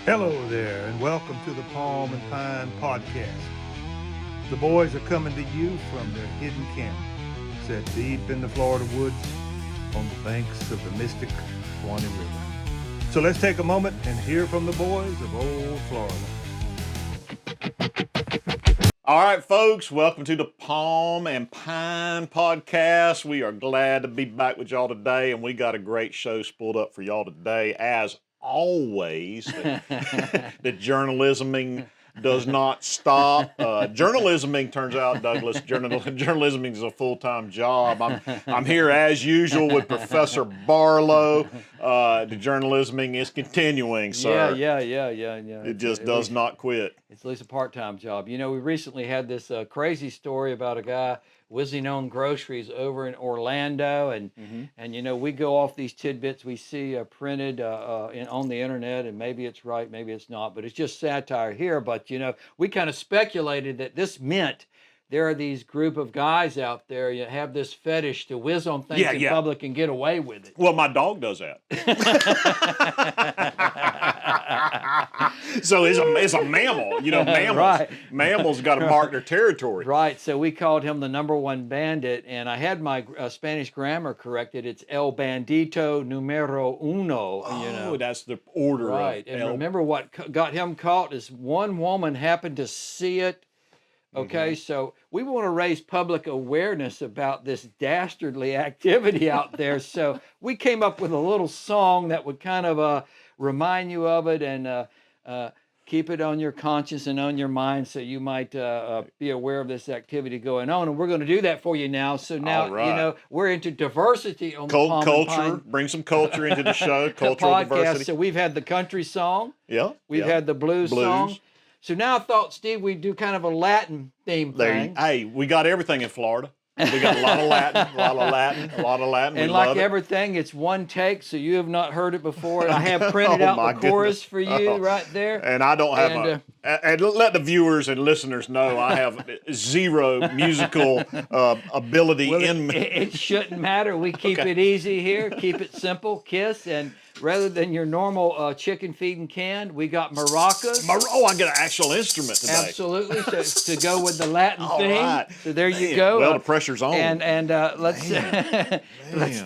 Hello there, and welcome to the Palm and Pine Podcast. The boys are coming to you from their hidden camp, set deep in the Florida woods on the banks of the mystic Swanee River. So let's take a moment and hear from the boys of old Florida. All right, folks, welcome to the Palm and Pine Podcast. We are glad to be back with y'all today, and we got a great show spooled up for y'all today. As always, the journalisming does not stop. Journalisming turns out, Douglas, journalisming is a full-time job. I'm here as usual with Professor Barlow. The journalisming is continuing, sir. Yeah. It just does not quit. It's at least a part-time job. You know, we recently had this crazy story about a guy whizzing on groceries over in Orlando, and you know, we go off these tidbits we see printed on the internet, and maybe it's right, maybe it's not, but it's just satire here. But you know, we kind of speculated that this meant there are these group of guys out there that have this fetish to whiz on things in public and get away with it. Well, my dog does that. So it's a mammal. You know, mammals got to mark their territory. Right. So we called him the #1 bandit, and I had my Spanish grammar corrected. It's El Bandito Numero Uno. Oh, you know. That's the order. Right. And remember what got him caught is one woman happened to see it. Okay, so we want to raise public awareness about this dastardly activity out there. So we came up with a little song that would kind of remind you of it and keep it on your conscience and on your mind, so you might be aware of this activity going on. And we're going to do that for you now. So now, you know, we're into diversity on the Palm and Pine. Bring some culture into the show, cultural podcast. diversity. So we've had the country song. Yeah. We've had the blues song. So now I thought, Steve, we'd do kind of a Latin theme thing. Hey, we got everything in Florida. We got a lot of Latin, a lot of Latin. And like everything, it's one take, so you have not heard it before. I have printed out the chorus for you right there. And I don't have and let the viewers and listeners know I have zero musical ability in me. It shouldn't matter. We keep it easy here, keep it simple, kiss, and rather than your normal chicken feeding can, we got maracas. I get an actual instrument today. Absolutely, so to go with the Latin theme. Right. So there you go. Well, the pressure's on. And let's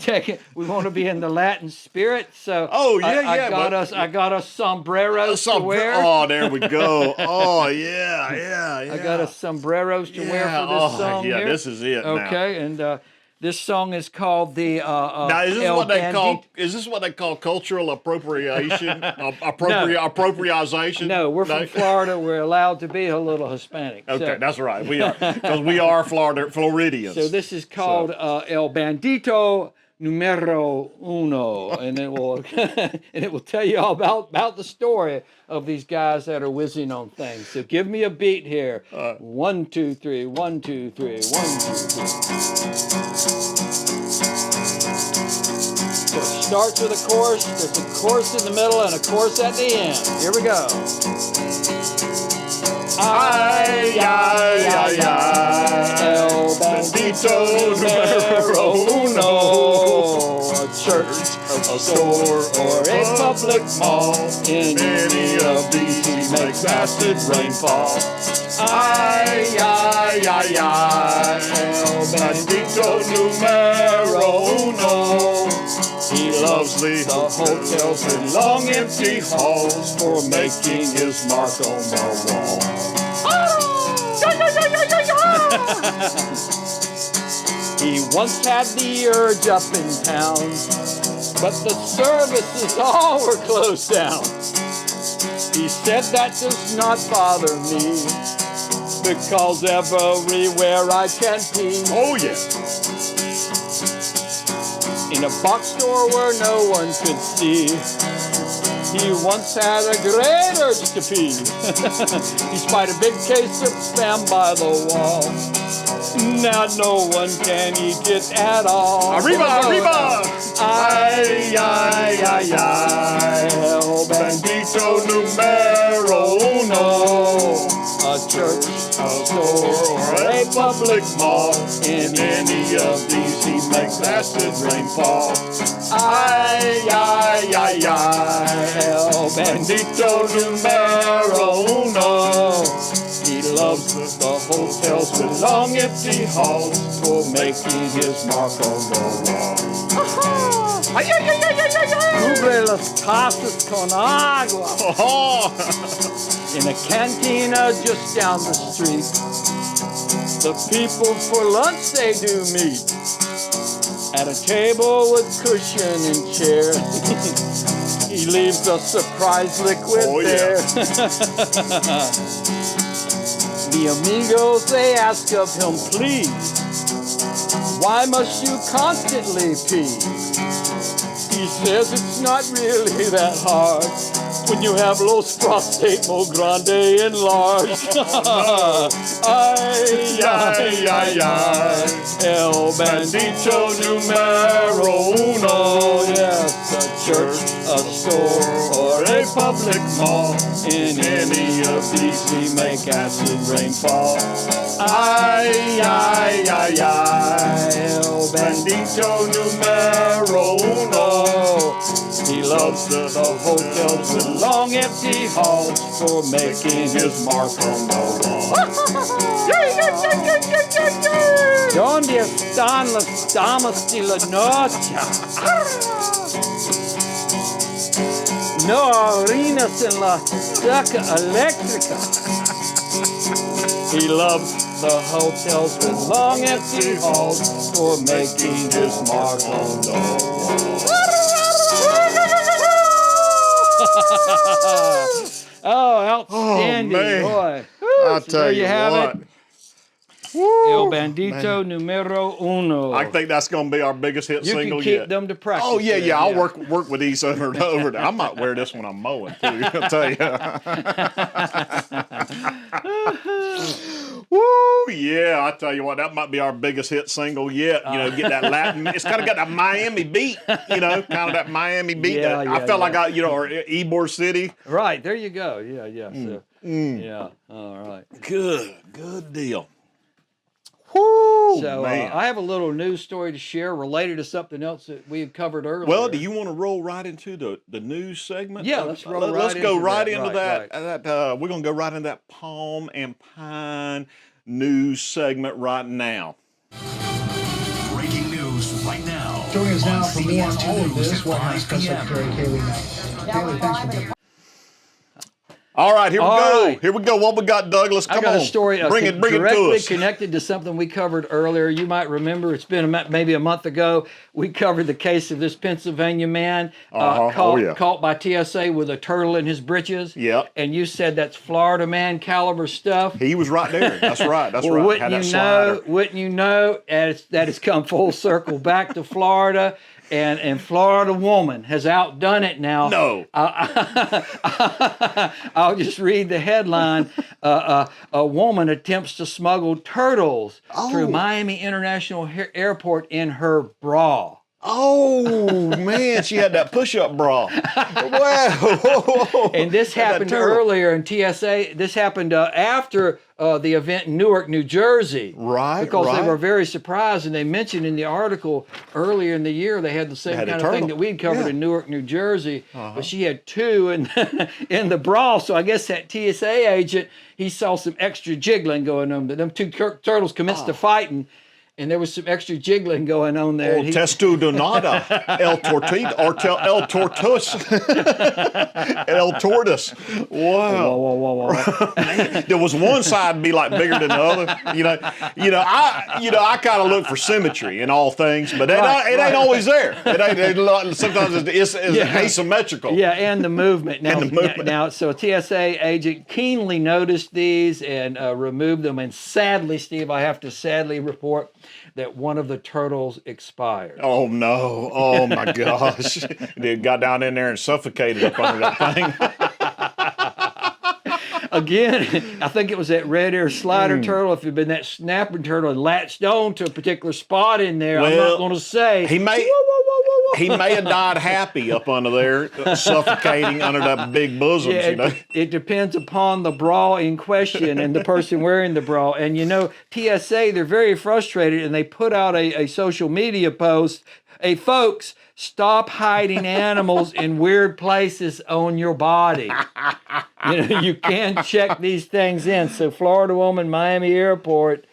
take it. We want to be in the Latin spirit. So I got us sombreros to wear. Oh, there we go. Oh yeah. I got us sombreros to wear for this song here. This is it. Okay, now. and this song is called the now, is this what they call cultural appropriation? Appropriation? No, we're from Florida. We're allowed to be a little Hispanic. Okay, that's right. We are, because we are Floridians. So this is called El Bandito Numero Uno, and it will tell you all about the story of these guys that are whizzing on things. So give me a beat here. 1, 2, 3. 1, 2, 3. 1, 2, 3. So it starts with a chorus. There's a chorus in the middle and a chorus at the end. Here we go. Ay, ay, ay, ay, El Bandito Numero Uno. A church, a store, or a public mall. In any of these he makes acid rainfall. Ay, ay, ay, ay, El Bandito Numero Uno. He loves the hotels and long empty halls for making his mark on the wall. He once had the urge up in town, but the services all were closed down. He said that does not bother me, because everywhere I can pee. Oh yeah. In a box store where no one could see, he once had a great urge to pee. He spied a big case of spam by the wall. Now no one can eat it at all. Arriba! Ay, ay, ay, ay, El Bandito Numero Uno. A church, a store, or a a public mall. In any of these he makes acid rain fall. Ay, ay, ay, ay, el bandito numero uno. He loves the hotels with long empty halls for making his mark on the wall. Ay, ay, ay, ay, ay, ay, ay. Cubre las casas con agua. In a cantina just down the street, the people for lunch they do meet. At a table with cushion and chair, he leaves a surprise liquid there. The amigos, they ask of him, please, why must you constantly pee? He says it's not really that hard when you have Los Prostate Mo Grande enlarged. Ay, ay, ay, ay, el bandito numero uno. Yes, a church, a store, or a public mall. In any of these we make acid rain fall. Ay, ay, ay, ay, el bandito numero uno. He loves the hotels with long empty halls for making his mark on the wall. ¿Dónde están las damas de la noche? No orinas en la cerca eléctrica. He loves the hotels with long empty halls for making his mark on the wall. Oh, outstanding, boy. I'll tell there you have what. It. El Bandito Numero Uno. I think that's going to be our biggest hit you single can keep yet. them to practice. Oh, yeah, with, yeah. I'll work with these over and over. I might wear this when I'm mowing, too. I'll tell you. Woo, yeah. I tell you what, that might be our biggest hit single yet. You know, get that Latin. It's kind of got that Miami beat, you know, kind of that Miami beat. Yeah, I felt like or Ybor City. Right, there you go. Yeah, yeah. So, yeah, all right. Good deal. Woo, so man. I have a little news story to share related to something else that we had covered earlier. Well, do you want to roll right into the news segment? Yeah, let's roll right Let's go into right that. into Right, that. We're going to go right into that Palm and Pine news segment right now. Breaking news right now. Joining us now on for more on CBS all of News this, at White House 5 Press p.m. Secretary Kayleigh Knight. Kayleigh, thanks for being here. All right, here we go. right. Here we go. What we got, Douglas? Come I got on. a story bring it to directly us. connected to something we covered earlier. You might remember it's been maybe a month ago. We covered the case of this Pennsylvania man caught by TSA with a turtle in his britches. Yep. And you said that's Florida man caliber stuff. He was right there. That's right. That's Well, right. wouldn't you know, that has come full circle back to Florida. And Florida woman has outdone it now. No. I'll just read the headline. A woman attempts to smuggle turtles through Miami International Airport in her bra. Oh, man, she had that push-up bra. Wow. And this happened earlier in TSA. This happened after the event in Newark, New Jersey. Right, Because they were very surprised, and they mentioned in the article earlier in the year they had the same kind of thing that we'd covered in Newark, New Jersey. But she had two in the bra. So I guess that TSA agent, he saw some extra jiggling going on. Them two turtles commenced to fighting. And there was some extra jiggling going on there. Testu donada, el tortito, or el tortus, el tortoise. Wow. Whoa. Man, there was one side be like bigger than the other. I kind of look for symmetry in all things, but it ain't always there. Sometimes it's asymmetrical. Yeah, and the movement. Now, so a TSA agent keenly noticed these and removed them. And sadly, Steve, I have to report that one of the turtles expired. Oh, no. Oh, my gosh. They got down in there and suffocated up under that thing. Again, I think it was that red air slider turtle. If it had been that snapper turtle and latched on to a particular spot in there, I'm not going to say. He may. he may have died happy up under there, suffocating under that big bosoms, Yeah, you know. it depends upon the bra in question and the person wearing the bra. And you know, TSA, they're very frustrated, and they put out a social media post. Hey, folks, stop hiding animals in weird places on your body. You know, you can check these things in. So, Florida woman, Miami airport,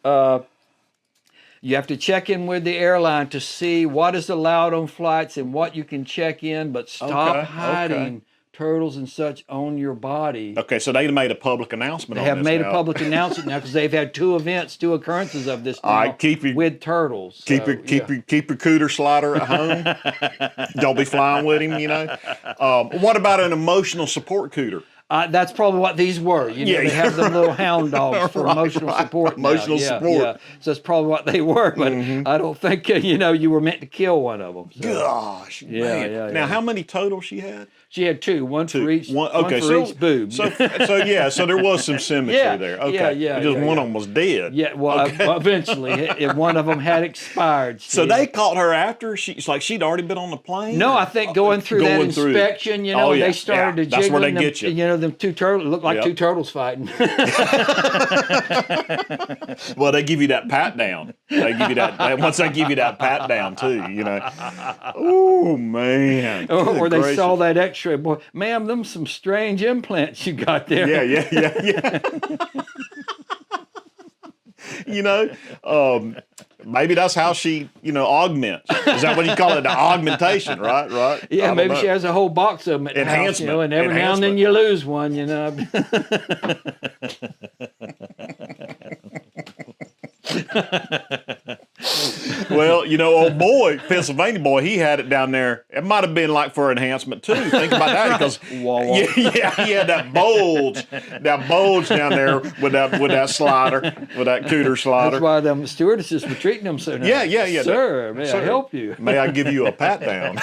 you have to check in with the airline to see what is allowed on flights and what you can check in, but stop hiding turtles and such on your body. Okay, so they made a public announcement They on have this made now. a public announcement now because they've had two occurrences of this now All right, keep your- with turtles. Keep So, your cooter slider at home. Don't be flying with him, you know. What about an emotional support cooter? That's probably what these were. You know, Yeah, they have them little hound dogs for Right, emotional right. support. now. Emotional Yeah, support. Yeah. So that's probably what they were, but I don't think you know you were meant to kill one of them. So. Gosh, Yeah, man. yeah, Now, yeah. how many total she had? She had two, one for each, One, one okay, for so each boob. So there was some symmetry Yeah, there. Okay, yeah, just yeah, one yeah. of them was dead. Yeah, well, Okay. eventually, one of them had expired. So Steve. they caught her after she's like she'd already been on the plane. No, or- I think going through that Going through. inspection, you know, Oh, and yeah, they started yeah. to That's jiggle where they them, get you. You know, them two turtles looked like Yep. two turtles fighting. Well, they give you that pat down. They give you that once they give you that pat down too. You know. Oh man. or Good they gracious. saw that X-ray. Boy, ma'am, them some strange implants you got there. Yeah. You know, maybe that's how she, augments. Is that what you call it? The augmentation, right? Right. Yeah, I don't maybe know. she has a whole box of them at the house, you know, and every now and then you lose one, you know. Well, old boy, Pennsylvania boy, he had it down there. It might have been like for enhancement too. Think about that because he had that bulge down there with that slider, with that cooter slider. That's why them stewardesses were treating them so nice. Yeah. Sir, may I help you? May I give you a pat down?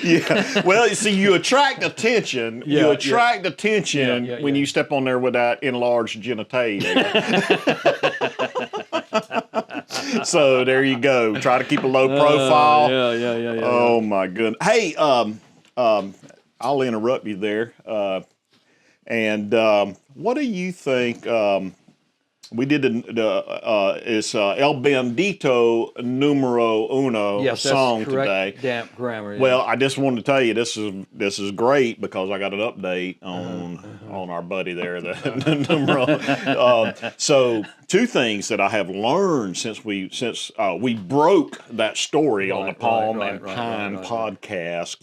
Yeah. Well, you see, you attract attention. Yeah, yeah, when you step on there with that enlarged genitalia. So there you go. Try to keep a low profile. Yeah. Oh my goodness. Hey, I'll interrupt you there. And what do you think? We did it's El Bandito Numero Uno Yes, song that's correct. today. Damp grammar. Yeah. Well, I just wanted to tell you this is great because I got an update on our buddy there, the numero. So two things that I have learned since we broke that story on the Palm and Pine podcast.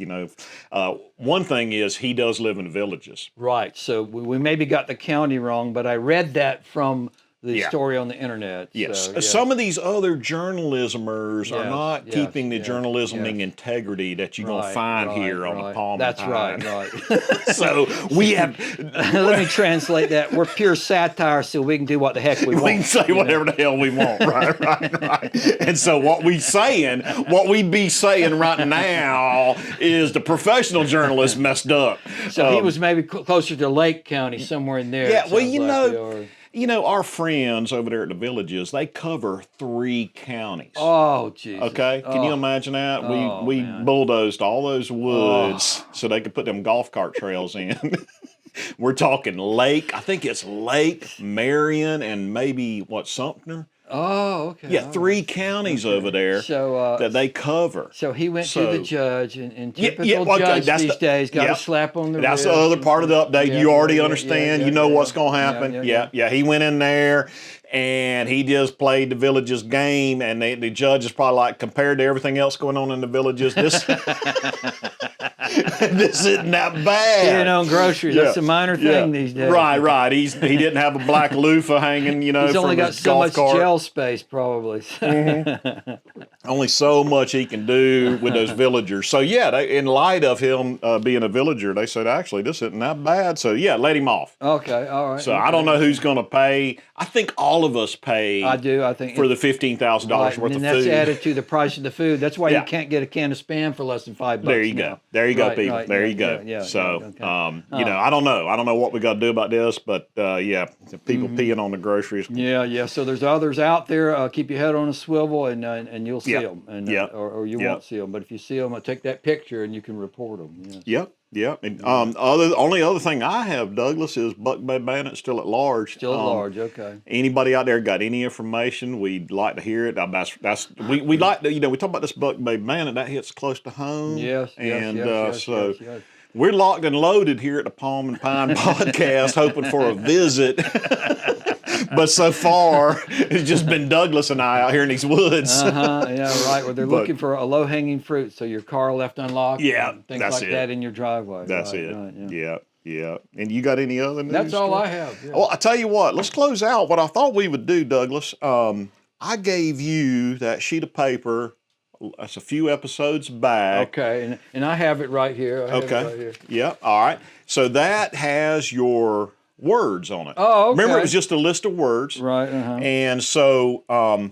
One thing is he does live in villages. Right. So we maybe got the county wrong, but I read that from the story on the internet. Yes. So, yeah. Some of these other journalismers are not yes, keeping the yes, journalism yes. integrity that you're going to find here on the Palm That's and Pine. right. So we have... Let me translate that. We're pure satire, so we can do what the heck we want. We can say whatever the hell we want, right. And so what we be saying right now is the professional journalist messed up. So he was maybe closer to Lake County, somewhere in there. Yeah, it well, sounds like, our friends over there at the villages, they cover 3 counties. Oh, Jesus. Okay, can you imagine that? We bulldozed all those woods so they could put them golf cart trails in. We're talking Lake. I think it's Lake, Marion, and maybe Sumter. Oh, okay. Yeah, 3 counties over there that they cover. So he went to the judge, and typical okay, judge these days got a slap on the wrist. That's the other part of the update. Yeah, you already yeah, understand. yeah, you know yeah, what's going to happen. Yeah. He went in there, and he just played the villages game, and the judge is probably like, compared to everything else going on in the villages, this this isn't that bad. You know, groceries, that's a minor thing these days. Right. He didn't have a black loofah hanging, He's from only got his so golf much cart. gel space, probably. Only so much he can do with those villagers. So in light of him being a villager, they said, actually, this isn't that bad. So let him off. Okay, all right. So I don't know who's going to pay. I think all of us pay. I do. I think for the $15,000 worth of and food. that's added to the price of the food. That's why you can't get a can of Spam for less than $5. There you go. There you go, right, people. right, There yeah, you go. yeah, yeah, So, yeah, okay. you know, I don't know. I don't know what we got to do about this, but yeah, people peeing on the groceries. Yeah. So there's others out there. Keep your head on a swivel, and you'll see Yep. them, and Yep. or you Yep. won't see them. But if you see them, take that picture, and you can report them. Yes. Yep. And only other thing I have, Douglas, is Buck Bay Bandit still at large. Still at large. Okay. Anybody out there got any information? We'd like to hear it. We like to, you know, we talk about this Buck Bay Bandit that hits close to home. Yes. So we're locked and loaded here at the Palm and Pine podcast, hoping for a visit. But so far, it's just been Douglas and I out here in these woods. Yeah, right. Well, they're looking for a low-hanging fruit, so your car left unlocked. Yeah, and things that's like it. that in your driveway. That's right, it. Right, Yeah. And you got any other news? That's all story? I have. Yeah. Well, I tell you what, let's close out. What I thought we would do, Douglas, I gave you that sheet of paper. That's a few episodes back. Okay, and I have it right here. I have it right here. Yeah. All right. So that has your words on it. Oh, okay. Remember, it was just a list of words. Right. And so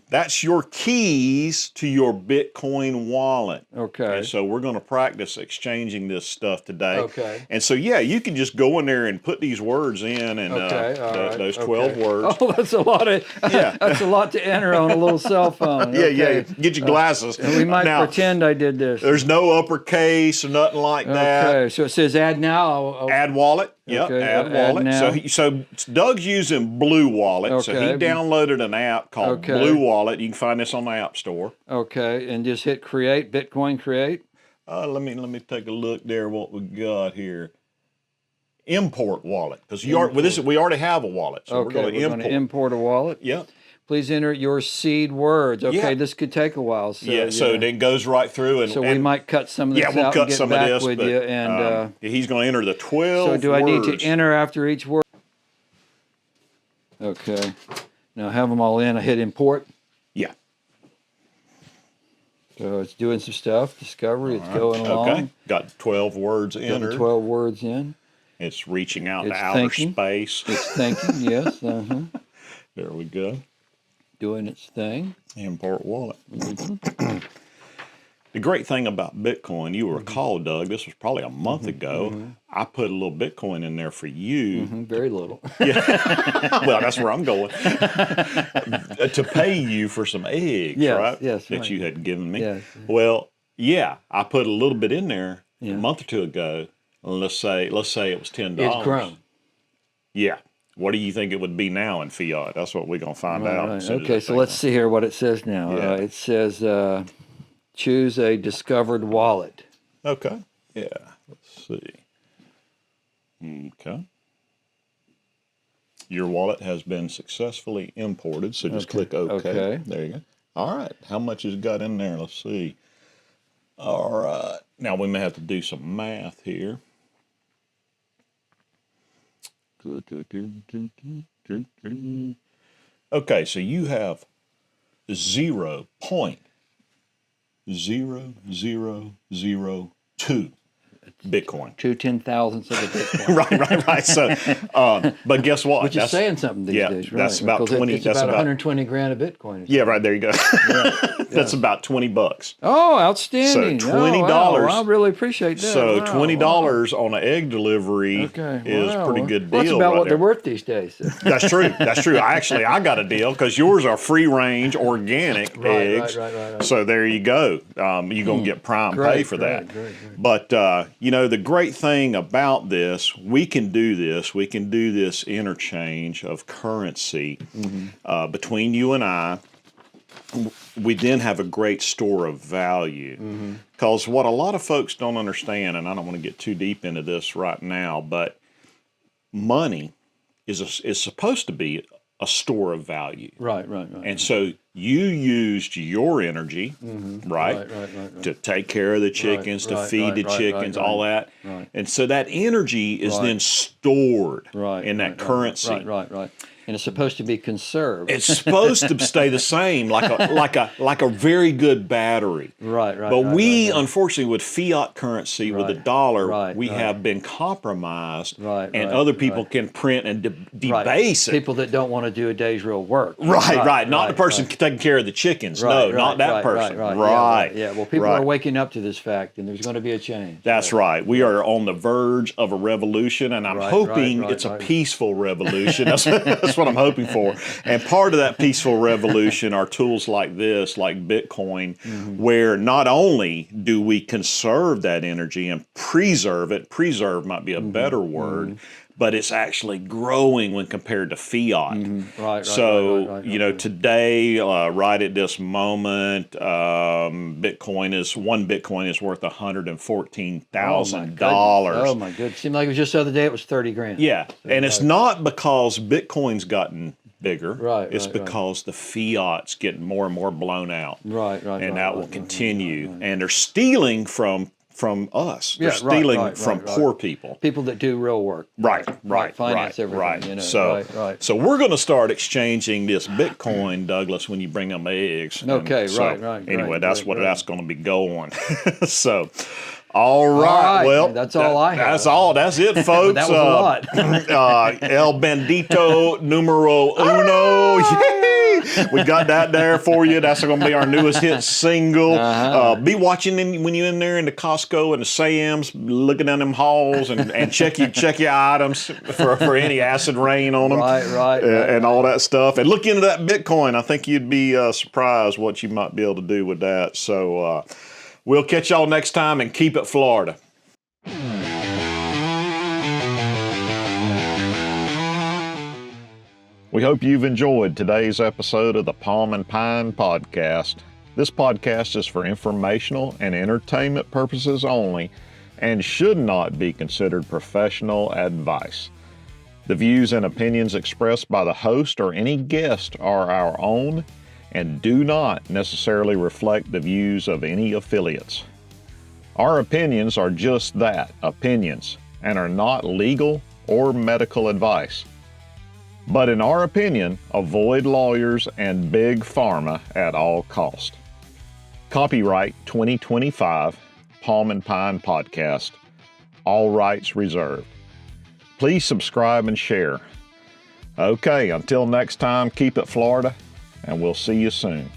that's your keys to your Bitcoin wallet. Okay. And so we're going to practice exchanging this stuff today. Okay. And so, yeah, you can just go in there and put these words in and those 12 words. Oh, that's a lot of that's a lot to enter on a little cell phone. Yeah. Okay. Get your glasses. And we might now, pretend I did this. There's no uppercase or nothing like that. Okay, so it says add now. Add wallet. Yep, Okay, add wallet. now. So Doug's using Blue Wallet. So he Okay. downloaded an app called Okay. Blue Wallet. You can find this on the App Store. Okay, and just hit create, Bitcoin create. Let me take a look there. What we got here? Import wallet, because we already have a wallet. So Okay, we're going to import a wallet. Yep. Please enter your seed words. Okay, Yeah. this could take a while. So, Yeah. So it goes right through, and So we might cut some of this we'll out cut and get some back of this. with But you. And he's going to enter the 12. so do I need words. to enter after each word? Okay. Now have them all in. I hit import. Yeah. So it's doing some stuff. Discovery. It's going along. Okay. Got 12 words Got entered. the 12 words in. It's reaching out It's to outer thinking. space. It's thinking. Yes. There we go. Doing its thing. Import wallet. The great thing about Bitcoin, you will recall, Doug, this was probably a month ago. I put a little Bitcoin in there for you. Very little. Well, that's where I'm going. To pay you for some eggs, Yes, right? yes, That right. you had given me. Yes. Well, yeah, I put a little bit in there a month or two ago. Let's say it was $10. It's grown. Yeah. What do you think it would be now in fiat? That's what we're going to find out. Right. as soon as Okay, that so thing let's goes. see here what it says now. Yeah. It says choose a discovered wallet. Okay. Yeah. Let's see. Okay. Your wallet has been successfully imported, so just click OK. Okay. There you go. All right. How much has got in there? Let's see. All right. Now we may have to do some math here. Okay, so you have 0.0002 Bitcoin. 2 10,000ths of a Bitcoin. Right. So, but guess what? Which is saying something these days, right? That's about Because 20. It's That's about about 120 grand a Bitcoin. Yeah, right there you go. That's about $20. Oh, outstanding! So $20. I really appreciate that. So Wow, $20 on an egg delivery Okay, is a pretty good deal. Well, that's about right what there. they're worth these days. That's true. That's true. I got a deal because yours are free range organic eggs. Right. So there you go. You're gonna get prime pay for that. Great. But the great thing about this, we can do this. We can do this interchange of currency between you and I. We then have a great store of value. Because what a lot of folks don't understand, and I don't want to get too deep into this right now, but money is supposed to be a store of value. Right. And so you used your energy, right, to take care of the chickens, to feed the chickens, all that. Right. And so that energy is then stored in that currency. Right. And it's supposed to be conserved. It's supposed to stay the same, like a very good battery. Right. But we, unfortunately, with fiat currency, with the dollar, we right. have been compromised, and right, other people can print and debase it. People that don't want to do a day's real work. Right. Not the person taking care of the chickens. Not that person. Right. Yeah. Well, people are waking up to this fact, and there's going to be a change. That's right. We are on the verge of a revolution, and I'm hoping it's a peaceful revolution. That's what I'm hoping for. And part of that peaceful revolution are tools like this, like Bitcoin, where not only do we conserve that energy and preserve it, preserve might be a better word, but it's actually growing when compared to fiat. Today, right at this moment, one Bitcoin is worth $114,000. Oh my goodness! Seemed like it was just the other day. It was $30,000. Yeah, and it's not because Bitcoin's gotten bigger. It's because the fiat's getting more and more blown out. And that will continue. And they're stealing from us. They're stealing from poor people. People that do real work. Finance everything. So we're going to start exchanging this Bitcoin, Douglas, when you bring them eggs. Okay, Anyway, that's going to be going. So. All right. Well, that's all I have. That's it, folks. That was a lot. El Bandito Numero Uno. Yay! We got that there for you. That's going to be our newest hit single. Be watching when you're in there in the Costco and the Sam's, looking down them halls and check your items for any acid rain on them. And all that stuff. And look into that Bitcoin. I think you'd be surprised what you might be able to do with that. So, we'll catch y'all next time, and keep it Florida. We hope you've enjoyed today's episode of the Palm and Pine Podcast. This podcast is for informational and entertainment purposes only and should not be considered professional advice. The views and opinions expressed by the host or any guest are our own and do not necessarily reflect the views of any affiliates. Our opinions are just that, opinions, and are not legal or medical advice. But in our opinion, avoid lawyers and big pharma at all cost. Copyright 2025, Palm and Pine Podcast. All rights reserved. Please subscribe and share. Okay, until next time, keep it Florida, and we'll see you soon.